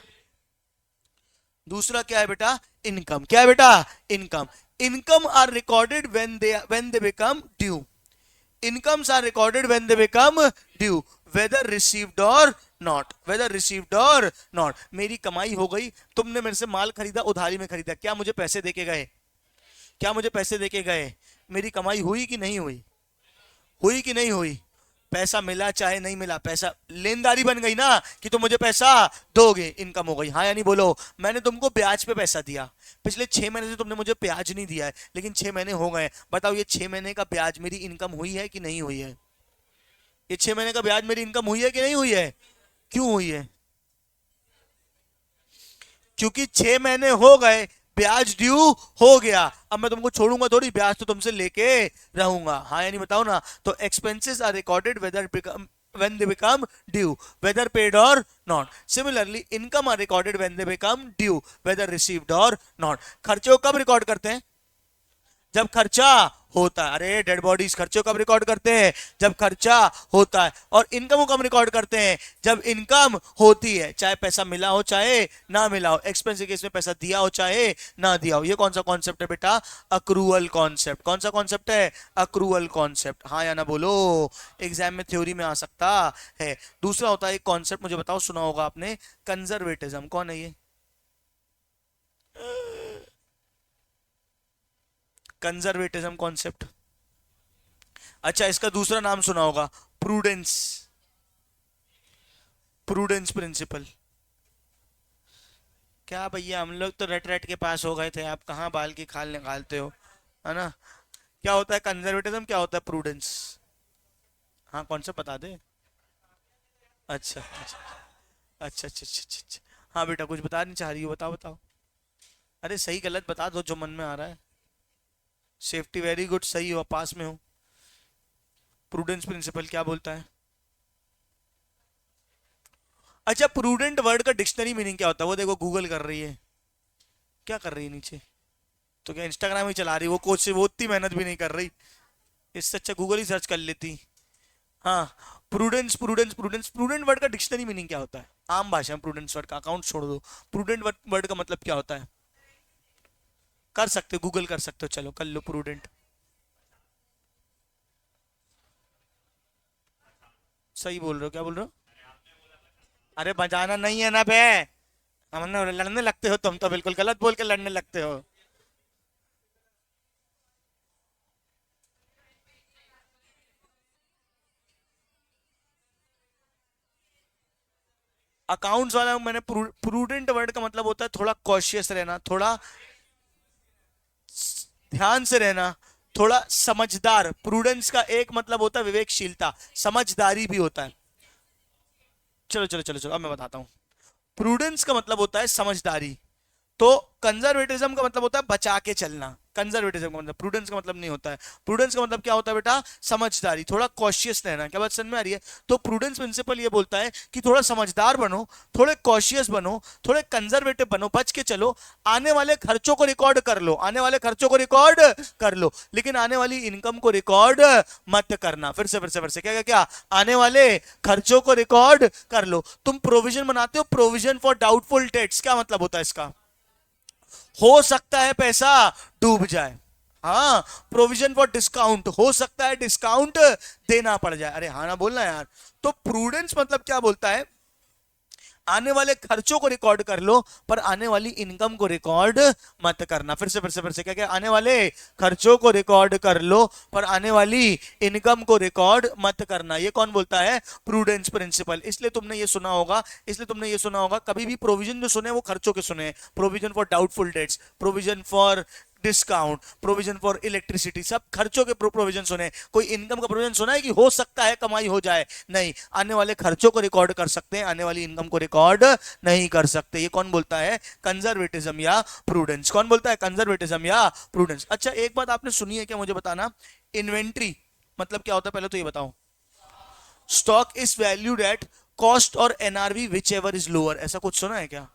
दूसरा क्या है बेटा? इनकम। क्या है बेटा? Income. Income are recorded when they become due. Incomes are recorded when they become due, whether received or not, whether received or not. मेरी कमाई हो गई, तुमने मेरे से माल खरीदा, उधारी में खरीदा, क्या मुझे पैसे देके गए? क्या मुझे पैसे देके गए? मेरी कमाई हुई कि नहीं हुई? हुई कि नहीं हुई? पैसा मिला चाहे नहीं मिला, पैसा लेनदारी बन गई ना, कि तुम मुझे पैसा दोगे, इनकम हो गई। हाँ या नहीं बोलो? मैंने तुमको ब्याज पे पैसा दिया, पिछले 6 महीने से तुमने मुझे ब्याज नहीं दिया है, लेकिन 6 महीने हो गए, बताओ ये 6 महीने का ब्याज मेरी इनकम हुई है कि नहीं हुई है? ये 6 महीने का ब्याज मेरी इनकम हुई है कि नहीं हुई है? क्यों हुई है? क्योंकि 6 महीने हो गए, ब्याज ड्यू हो गया, अब मैं तुमको छोड़ूंगा थोड़ी, ब्याज तो तुमसे लेके रहूंगा। हाँ या नहीं बताओ ना? तो expenses are recorded whether when they become due, whether paid or not. Similarly, income are recorded when they become due, whether received or not. खर्चे को कब रिकॉर्ड करते हैं? जब खर्चा होता है। अरे डेड बॉडीज, खर्चों कब रिकॉर्ड करते हैं? जब खर्चा होता है। और इनकम को कब रिकॉर्ड करते हैं? जब इनकम होती है, चाहे पैसा मिला हो चाहे ना मिला हो। एक्सपेंस के केस में पैसा दिया हो चाहे ना दिया हो। ये कौन सा कॉन्सेप्ट है बेटा? Accrual concept. कौन सा कॉन्सेप्ट है? Accrual concept. हाँ या ना बोलो? एग्जाम में थ्योरी में आ सकता है। दूसरा होता है एक कॉन्सेप्ट, मुझे बताओ सुना होगा आपने, कंजर्वेटिज्म। कौन है ये? Conservatism concept. अच्छा, इसका दूसरा नाम सुना होगा, प्रूडेंस। Prudence principal. क्या भैया, हम लोग तो रट रट के पास हो गए थे, आप कहाँ बाल की खाल निकालते हो, है ना? क्या होता है कंजर्वेटिज्म, क्या होता है प्रूडेंस? हाँ कौन सा बता दे। अच्छा अच्छा अच्छा अच्छा अच्छा अच्छा अच्छा। हाँ बेटा कुछ बता नहीं चाह रही हो, बताओ बताओ। अरे सही गलत बता दो जो मन में आ रहा है। सेफ्टी, वेरी गुड, सही हो, पास में हो। प्रूडेंस प्रिंसिपल क्या बोलता है? अच्छा, प्रूडेंट वर्ड का डिक्शनरी मीनिंग क्या होता है? वो देखो गूगल कर रही है। क्या कर रही है नीचे? तो क्या इंस्टाग्राम ही चला रही? वो कोच से वो उतनी मेहनत भी नहीं कर रही, इससे अच्छा गूगल ही सर्च कर लेती। हाँ, prudence prudence prudence prudent word का डिक्शनरी मीनिंग क्या होता है आम भाषा में? प्रूडेंस वर्ड का अकाउंट छोड़ दो, प्रूडेंट वर्ड का मतलब क्या होता है? कर सकते हो, गूगल कर सकते हो, चलो कर लो प्रूडेंट। सही बोल रहे हो, क्या बोल रहे हो? अरे बजाना नहीं है ना बे, हमने लड़ने लगते हो तुम तो, बिल्कुल गलत बोल के लड़ने लगते हो। अकाउंट्स वाला मैंने प्रूडेंट वर्ड का मतलब होता है थोड़ा कॉशियस रहना, थोड़ा ध्यान से रहना, थोड़ा समझदार। प्रूडेंस का एक मतलब होता है विवेकशीलता, समझदारी भी होता है। चलो चलो चलो चलो, अब मैं बताता हूं। प्रूडेंस का मतलब होता है समझदारी, तो कंजर्वेटिज्म का मतलब होता है बचा के चलना। कंजर्वेटिज्म का मतलब, प्रूडेंस का मतलब नहीं होता है। प्रूडेंस का मतलब क्या होता है बेटा? समझदारी, थोड़ा कॉशियस रहना। क्या बात समझ में आ रही है? तो प्रूडेंस प्रिंसिपल ये बोलता है कि थोड़ा समझदार बनो, थोड़े कॉशियस बनो, थोड़े कंजर्वेटिव बनो, बच के चलो। आने वाले खर्चों को रिकॉर्ड कर लो, आने वाले खर्चों को रिकॉर्ड कर लो, लेकिन आने वाली इनकम को रिकॉर्ड मत करना। फिर से क्या क्या क्या? आने वाले खर्चों को रिकॉर्ड कर लो। तुम प्रोविजन बनाते हो, प्रोविजन फॉर डाउटफुल डेट्स, क्या मतलब होता है इसका? हो सकता है पैसा डूब जाए। हाँ, प्रोविजन फॉर डिस्काउंट, हो सकता है डिस्काउंट देना पड़ जाए। अरे हाँ ना बोलना यार। तो प्रूडेंस मतलब क्या बोलता है? आने वाले खर्चों को रिकॉर्ड कर लो, पर आने वाली इनकम को रिकॉर्ड मत करना। फिर से क्या क्या? आने वाले खर्चों को रिकॉर्ड कर लो, पर आने वाली इनकम को रिकॉर्ड मत करना। ये कौन बोलता है? Prudence principle. इसलिए तुमने ये सुना होगा, कभी भी प्रोविजन जो सुने वो खर्चों के सुने। Provision for doubtful debts, provision for discount, provision for electricity, सब खर्चों के प्रोविजन सुने। कोई इनकम का प्रोविजन सुना है कि हो सकता है कमाई हो जाए? नहीं, आने वाले खर्चों को रिकॉर्ड कर सकते हैं, आने वाली इनकम को रिकॉर्ड नहीं कर सकते। ये कौन बोलता है? कंजर्वेटिज्म या प्रूडेंस। कौन बोलता है? कंजर्वेटिज्म या प्रूडेंस। अच्छा, एक बात आपने सुनी है क्या, मुझे बताना। इन्वेंट्री मतलब क्या होता है, पहले तो ये बताओ। Stock is valued at cost or NRV whichever is lower, ऐसा कुछ सुना है क्या?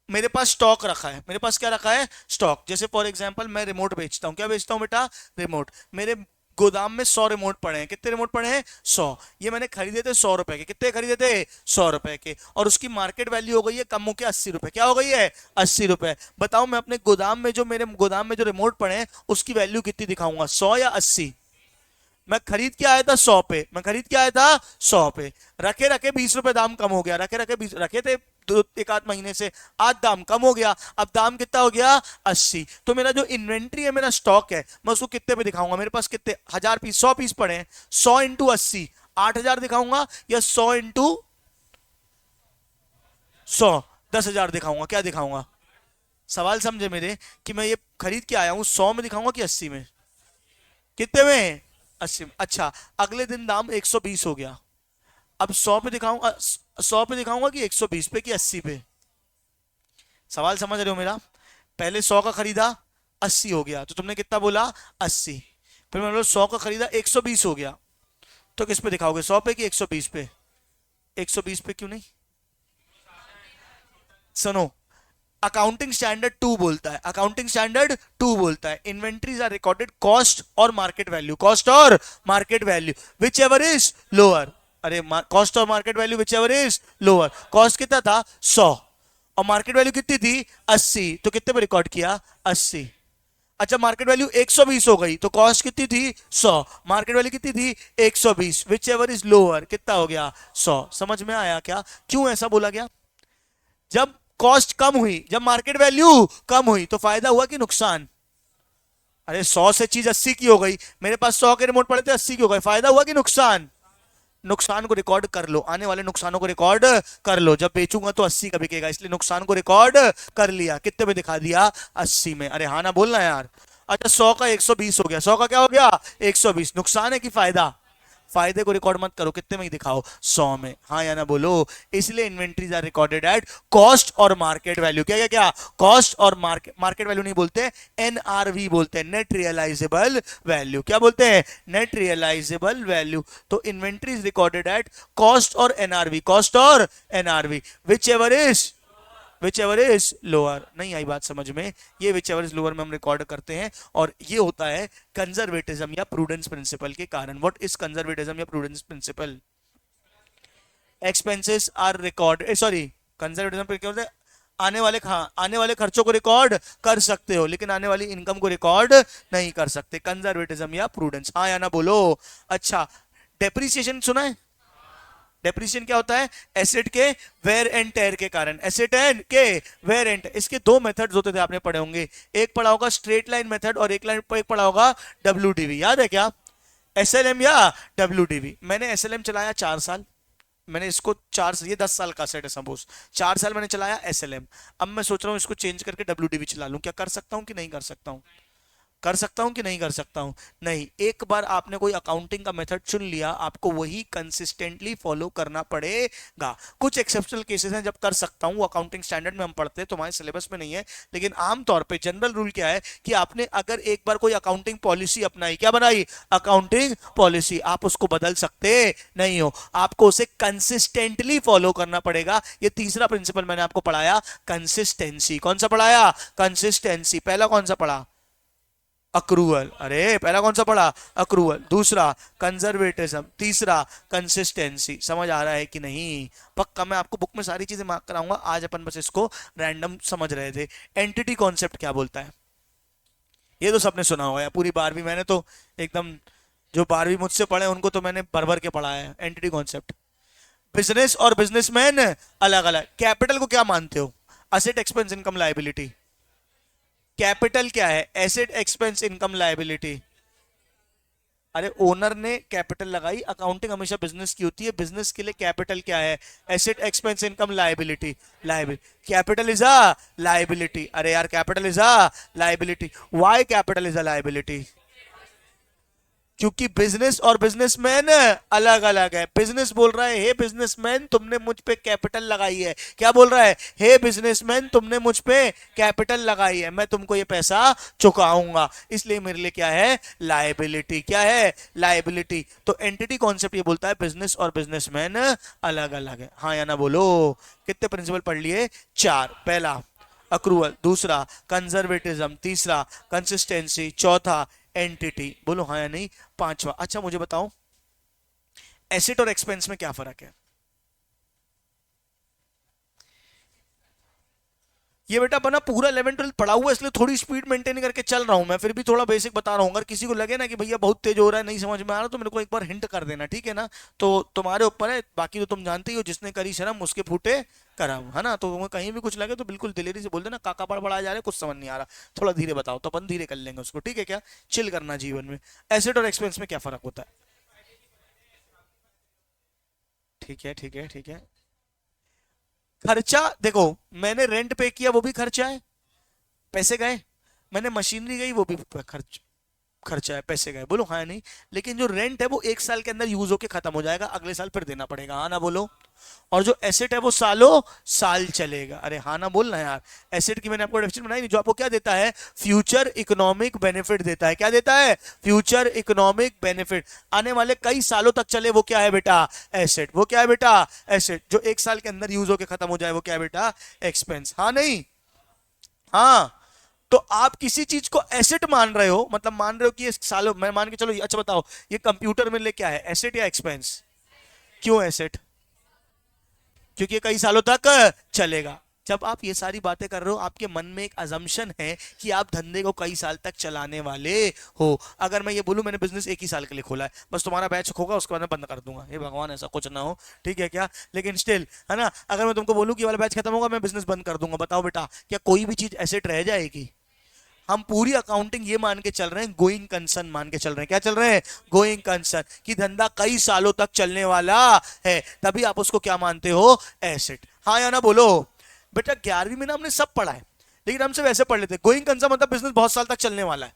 मेरे पास स्टॉक रखा है, मेरे पास क्या रखा है? स्टॉक। जैसे फॉर एग्जांपल मैं रिमोट बेचता हूं, क्या बेचता हूं बेटा? रिमोट। मेरे गोदाम में 100 रिमोट पड़े हैं। कितने रिमोट पड़े हैं? 100। ये मैंने खरीदे थे 100 रुपए के। कितने खरीदे थे? 100 रुपए के। और उसकी मार्केट वैल्यू हो गई है कम होकर 80 रुपए। क्या हो गई है? 80 रुपए। बताओ, मैं अपने गोदाम में जो मेरे गोदाम में जो रिमोट पड़े हैं उसकी वैल्यू कितनी दिखाऊंगा, 100 या 80? मैं खरीद के आया था 100 पे, मैं खरीद के आया था 100 पे। रखे रखे 20 रुपए दाम कम हो गया, रखे रखे 20 रखे थे दो एक आध महीने से, आज दाम कम हो गया, अब दाम कितना हो गया? 80। तो मेरा जो इन्वेंट्री है, मेरा स्टॉक है, मैं उसको कितने पे दिखाऊंगा? मेरे पास कितने 1000 पीस, 100 पीस पड़े हैं, 100 इंटू 80, 8000 दिखाऊंगा, या 100 इंटू 100, 10,000 दिखाऊंगा? क्या दिखाऊंगा? सवाल समझे मेरे, कि मैं ये खरीद के आया हूं 100 में दिखाऊंगा कि 80 में? कितने में? 80 में। अच्छा, अगले दिन दाम 120 हो गया, अब 100 पे दिखाऊंगा, 100 पे दिखाऊंगा कि 120 पे कि 80 पे? सवाल समझ रहे हो मेरा? पहले 100 का खरीदा, 80 हो गया, तो तुमने कितना बोला? 80। फिर मैंने 100 का खरीदा, 120 हो गया, तो किस पे दिखाओगे, 100 पे कि 120 पे? 120 पे क्यों नहीं? सुनो, अकाउंटिंग स्टैंडर्ड 2 बोलता है, अकाउंटिंग स्टैंडर्ड 2 बोलता है inventories are recorded cost or market value, cost or market value which ever is lower. अरे, cost or market value which ever is lower. Cost कितना था? 100, और मार्केट वैल्यू कितनी थी? 80। तो कितने पे रिकॉर्ड किया? 80। अच्छा, मार्केट वैल्यू 120 हो गई, तो कॉस्ट कितनी थी? 100, मार्केट वैल्यू कितनी थी? 120, विच एवर इज लोअर, कितना हो गया? 100। समझ में आया क्या क्यों ऐसा बोला गया? जब कॉस्ट कम हुई, जब मार्केट वैल्यू कम हुई, तो फायदा हुआ कि नुकसान? अरे, 100 से चीज 80 की हो गई, मेरे पास 100 के रिमोट पड़े थे, 80 की हो गए, फायदा हुआ कि नुकसान? नुकसान को रिकॉर्ड कर लो, आने वाले नुकसानों को रिकॉर्ड कर लो। जब बेचूंगा तो 80 का बिकेगा, इसलिए नुकसान को रिकॉर्ड कर लिया। कितने पे दिखा दिया? 80 में। अरे हाँ ना बोलना यार। अच्छा, 100 का 120 हो गया, 100 का क्या हो गया? 120। नुकसान है कि फायदा? फायदे को रिकॉर्ड मत करो, कितने में ही दिखाओ, 100 में। हाँ या ना बोलो। इसलिए inventories are recorded at cost or market value. क्या क्या क्या? कॉस्ट और मार्केट वैल्यू नहीं बोलते, एनआरवी बोलते हैं, नेट रियलाइजेबल वैल्यू। क्या बोलते हैं? Net realisable value. तो inventories recorded at cost or NRV, cost or NRV whichever is whichever is lower. नहीं आई बात समझ में? ये विच एवर इज लोअर में हम रिकॉर्ड करते हैं और ये होता है कंजर्वेटिज्म या प्रूडेंस प्रिंसिपल के कारण। व्हाट इज कंजर्वेटिज्म या prudence principle? Expenses are record, sorry, conservatism पे क्या होता है? आने वाले खर्चों को रिकॉर्ड कर सकते हो लेकिन आने वाली इनकम को रिकॉर्ड नहीं कर सकते। कंजर्वेटिज्म या प्रूडेंस, हाँ या ना बोलो। अच्छा, डेप्रिसिएशन सुना है? डेप्रिसिएशन क्या होता है? एसेट के वेयर एंड टेयर के कारण। एसेट एंड के वेयर एंड, इसके दो मेथड्स होते थे, आपने पढ़े होंगे। एक पढ़ा होगा स्ट्रेट लाइन मेथड और एक पढ़ा होगा डब्ल्यूडीवी, याद है क्या? एसएलएम या डब्ल्यूडीवी। मैंने एसएलएम चलाया 4 साल, मैंने इसको 4, ये 10 साल का सेट है सपोज, 4 साल मैंने चलाया एसएलएम। अब मैं सोच रहा हूँ इसको चेंज करके डब्ल्यूडीवी चला लूं, क्या कर सकता हूँ कि नहीं कर सकता हूँ? कर सकता हूं कि नहीं कर सकता हूं? नहीं। एक बार आपने कोई अकाउंटिंग का मेथड चुन लिया, आपको वही कंसिस्टेंटली फॉलो करना पड़ेगा। कुछ एक्सेप्शनल केसेस हैं जब कर सकता हूं, अकाउंटिंग स्टैंडर्ड में हम पढ़ते हैं, तुम्हारे सिलेबस में नहीं है, लेकिन आमतौर पे जनरल रूल क्या है कि आपने अगर एक बार कोई अकाउंटिंग पॉलिसी अपनाई, क्या बनाई? अकाउंटिंग पॉलिसी, आप उसको बदल सकते नहीं हो, आपको उसे कंसिस्टेंटली फॉलो करना पड़ेगा। ये तीसरा प्रिंसिपल मैंने आपको पढ़ाया, कंसिस्टेंसी। कौन सा पढ़ाया? कंसिस्टेंसी। पहला कौन सा पढ़ा? अक्रूवल। अरे पहला कौन सा पढ़ा? अक्रूवल। दूसरा कंजर्वेटिज्म, तीसरा कंसिस्टेंसी। समझ आ रहा है कि नहीं? पक्का मैं आपको बुक में सारी चीजें मार्क कराऊंगा, आज अपन बस इसको रैंडम समझ रहे थे। एंटिटी कॉन्सेप्ट क्या बोलता है? ये तो सबने सुना होगा, पूरी 12वीं मैंने तो एकदम, जो 12वीं मुझसे पढ़े उनको तो मैंने भर भर के पढ़ाया है एंटिटी कॉन्सेप्ट। बिजनेस और बिजनेसमैन अलग अलग। कैपिटल को क्या मानते हो? Asset, expense, income, liability. Capital क्या है? Asset, expense, income, liability. अरे ओनर ने कैपिटल लगाई, अकाउंटिंग हमेशा बिजनेस की होती है, बिजनेस के लिए कैपिटल क्या है? Asset, expense, income, liability. Liability, capital is a liability. अरे यार capital is a liability. Why capital is a liability? क्योंकि बिजनेस और बिजनेसमैन अलग अलग है। बिजनेस बोल रहा है हे बिजनेसमैन तुमने मुझ पे कैपिटल लगाई है। क्या बोल रहा है? हे बिजनेसमैन तुमने मुझ पे कैपिटल लगाई है, मैं तुमको ये पैसा चुकाऊंगा, इसलिए मेरे लिए क्या है? लायबिलिटी। क्या है? लायबिलिटी। तो एंटिटी कॉन्सेप्ट ये बोलता है बिजनेस और बिजनेसमैन अलग अलग है। हाँ या ना बोलो? कितने प्रिंसिपल पढ़ लिए? 4। पहला अक्रूवल, दूसरा कंजर्वेटिज्म, तीसरा कंसिस्टेंसी, चौथा एंटिटी। बोलो हाँ या नहीं? 5वां। अच्छा मुझे बताओ एसेट और एक्सपेंस में क्या फर्क है? ये बेटा बना पूरा 11-12 पढ़ा हुआ, इसलिए थोड़ी स्पीड मेंटेन करके चल रहा हूं मैं, फिर भी थोड़ा बेसिक बता रहा हूं। अगर किसी को लगे ना कि भैया बहुत तेज हो रहा है, नहीं समझ में आ रहा, तो मेरे को एक बार हिंट कर देना, ठीक है ना? तो तुम्हारे ऊपर है, बाकी तो तुम जानते ही हो, जिसने करी शर्म उसके फूटे करम, है ना? तो तुम्हें कहीं भी कुछ लगे तो बिल्कुल दिलेरी से बोल देना काका पढ़ पढ़ा जा रहा है, कुछ समझ नहीं आ रहा, थोड़ा धीरे बताओ, तो अपन धीरे कर लेंगे उसको, ठीक है क्या? चिल करना जीवन में। एसेट और एक्सपेंस में क्या फर्क होता है? ठीक है ठीक है ठीक है। खर्चा देखो, मैंने रेंट पे किया वो भी खर्चा है, पैसे गए। मैंने मशीनरी गई वो भी खर्चा है, पैसे गए। बोलो हाँ या नहीं? लेकिन जो रेंट है वो 1 साल के अंदर यूज होके खत्म हो जाएगा, अगले साल फिर देना पड़ेगा, हाँ ना बोलो? और जो एसेट है वो सालों साल चलेगा। अरे हाँ ना बोलना यार। एसेट की मैंने आपको डेफिनेशन बनाई नहीं, जो आपको क्या देता है? फ्यूचर इकोनॉमिक बेनिफिट देता है। क्या देता है? Future economic benefit. आने वाले कई सालों तक चले, वो क्या है बेटा? एसेट। वो क्या है बेटा? एसेट। जो 1 साल के अंदर यूज होके खत्म हो जाए वो क्या है बेटा? एक्सपेंस। हाँ नहीं? हाँ। तो आप किसी चीज को एसेट मान रहे हो, मतलब मान रहे हो कि ये सालों, मैं मान के चलो, अच्छा बताओ ये कंप्यूटर मेरे लिए क्या है? एसेट या एक्सपेंस? क्यों एसेट? क्योंकि ये कई सालों तक चलेगा। जब आप ये सारी बातें कर रहे हो, आपके मन में एक अजम्पशन है कि आप धंधे को कई साल तक चलाने वाले हो। अगर मैं ये बोलूं मैंने बिजनेस 1 ही साल के लिए खोला है, बस तुम्हारा बैच होगा उसके बाद मैं बंद कर दूंगा, हे भगवान ऐसा कुछ ना हो, ठीक है क्या? लेकिन स्टिल, है ना, अगर मैं तुमको बोलूं कि वाला बैच खत्म होगा मैं बिजनेस बंद कर दूंगा, बताओ बेटा क्या कोई भी चीज एसेट रह जाएगी? हम पूरी अकाउंटिंग ये मान के चल रहे हैं, गोइंग कंसर्न मान के चल रहे हैं। क्या चल रहे हैं? गोइंग कंसर्न, कि धंधा कई सालों तक चलने वाला है, तभी आप उसको क्या मानते हो? एसेट। हाँ या ना बोलो? बेटा 11वीं में ना हमने सब पढ़ा है, लेकिन हम सिर्फ ऐसे पढ़ लेते, गोइंग कंसर्न मतलब बिजनेस बहुत साल तक चलने वाला है,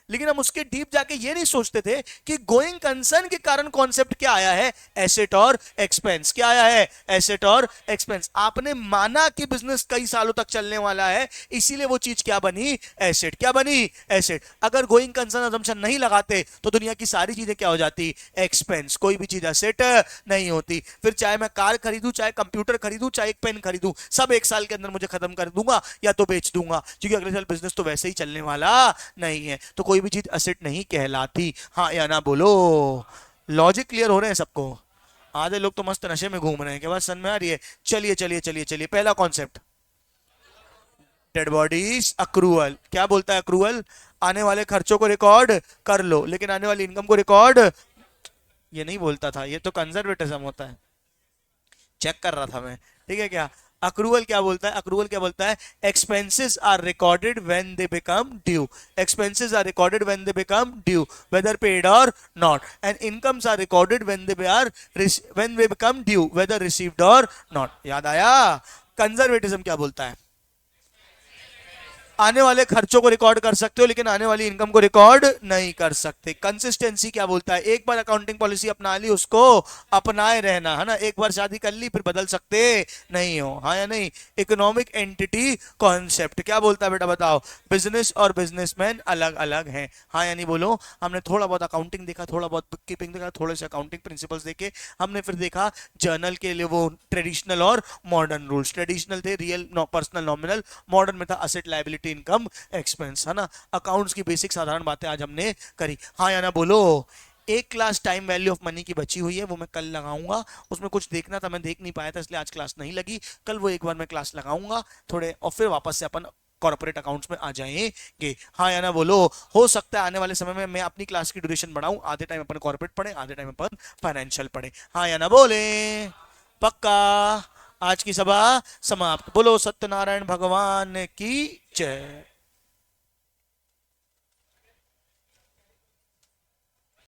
लेकिन हम उसके डीप जाके ये नहीं सोचते थे कि गोइंग कंसर्न के कारण कॉन्सेप्ट क्या आया है, एसेट और एक्सपेंस। क्या आया है, एसेट और एक्सपेंस। आपने माना कि बिजनेस कई सालों तक चलने वाला है, इसीलिए वो चीज क्या बनी, एसेट। क्या बनी, एसेट। अगर गोइंग कंसर्न अजम्पशन नहीं लगाते तो दुनिया की सारी चीजें क्या हो जाती, एक्सपेंस। कोई भी चीज एसेट नहीं होती। फिर चाहे मैं कार खरीदूं, चाहे कंप्यूटर खरीदूं, चाहे एक पेन खरीदूं, सब एक साल के अंदर मुझे खत्म कर दूंगा या तो बेच दूंगा, क्योंकि अगले साल बिजनेस तो वैसे ही चलने वाला नहीं है। तो कोई भी चीज एसेट नहीं कहलाती। हाँ या ना बोलो। लॉजिक क्लियर हो रहे हैं सबको? आधे लोग तो मस्त नशे में घूम रहे हैं, के बाद समझ में आ रही है? चलिए चलिए चलिए चलिए, पहला कॉन्सेप्ट, डेड बॉडीज अक्रूअल। क्या बोलता है अक्रूअल? आने वाले खर्चों को रिकॉर्ड कर लो, लेकिन आने वाली इनकम को रिकॉर्ड ये नहीं बोलता था। ये तो कंजर्वेटिज्म होता है। चेक कर रहा था मैं, ठीक है क्या? अक्रूवल क्या बोलता है? अक्रूवल क्या बोलता है? Expenses are recorded when they become due. Expenses are recorded when they become due, whether paid or not. And incomes are recorded when they become due, whether received or not. याद आया? Conservatism क्या बोलता है? आने वाले खर्चों को record कर सकते हो, लेकिन आने वाली इनकम को रिकॉर्ड नहीं कर सकते। कंसिस्टेंसी क्या बोलता है? एक बार अकाउंटिंग पॉलिसी अपना ली, उसको अपनाए रहना, है ना? एक बार शादी कर ली, फिर बदल सकते नहीं हो। हाँ या नहीं? इकोनॉमिक एंटिटी कॉन्सेप्ट क्या बोलता है बेटा, बताओ? बिजनेस और बिजनेसमैन अलग अलग हैं। हाँ या नहीं बोलो? हमने थोड़ा बहुत अकाउंटिंग देखा, थोड़ा बहुत बुक कीपिंग देखा, थोड़े से अकाउंटिंग प्रिंसिपल्स देखे हमने, फिर देखा जर्नल के लिए वो ट्रेडिशनल और मॉडर्न रूल्स। ट्रेडिशनल थे रियल, पर्सनल, नॉमिनल। मॉडर्न में था असेट, लायबिलिटी, इनकम, एक्सपेंस, है ना? अकाउंट्स की बेसिक साधारण बातें आज हमने करी। हाँ या ना बोलो? एक class time value of money की बची हुई है, वो मैं कल लगाऊंगा। उसमें कुछ देखना था, मैं देख नहीं पाया था, इसलिए आज क्लास नहीं लगी। कल वो एक बार मैं क्लास लगाऊंगा थोड़े, और फिर वापस से अपन कॉर्पोरेट अकाउंट्स में आ जाएंगे। हाँ या ना बोलो? हो सकता है आने वाले समय में मैं अपनी क्लास की ड्यूरेशन बढ़ाऊं, आधे टाइम अपन कॉर्पोरेट पढ़े, आधे टाइम अपन फाइनेंशियल पढ़े। हाँ या ना बोले? पक्का? आज की सभा समाप्त। बोलो सत्यनारायण भगवान की जय।